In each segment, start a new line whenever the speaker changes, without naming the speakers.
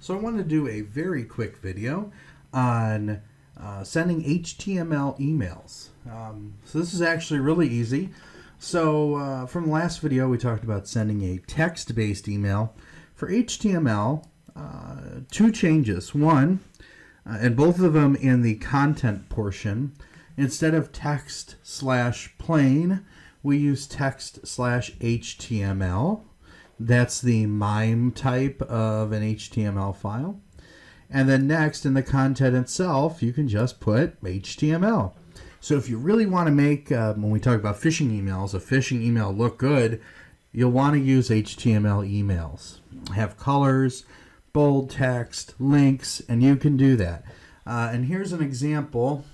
So I want to do a very quick video on sending HTML emails. So this is actually really easy. So from the last video we talked about sending a text-based email. For HTML, two changes. One, and both of them in the content portion. Instead of text/plain, we use text/HTML. That's the MIME type of an HTML file. And then next, in the content itself, you can just put HTML. So if you really want to make, when we talk about phishing emails, a phishing email look good, you'll want to use HTML emails. Have colors, bold text, links, and you can do that. And here's an example.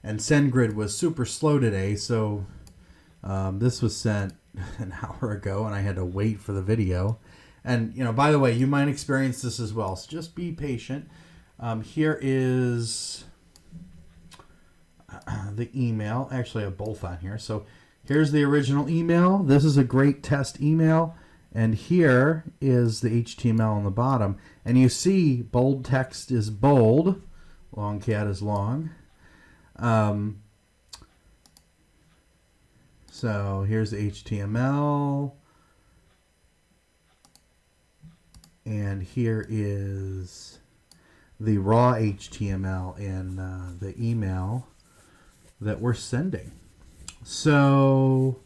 And SendGrid was super slow today, so this was sent an hour ago, and I had to wait for the video. And by the way, you might experience this as well, so just be patient. Here is the email. Actually, I have both on here. So here's the original email. This is a great test email. And here is the HTML on the bottom. And you see bold text is bold, long cat is long. So here's the HTML. And here is the raw HTML in the email that we're sending. So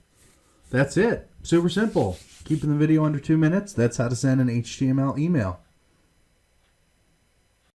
that's it. Super simple. Keeping the video under 2 minutes. That's how to send an HTML email.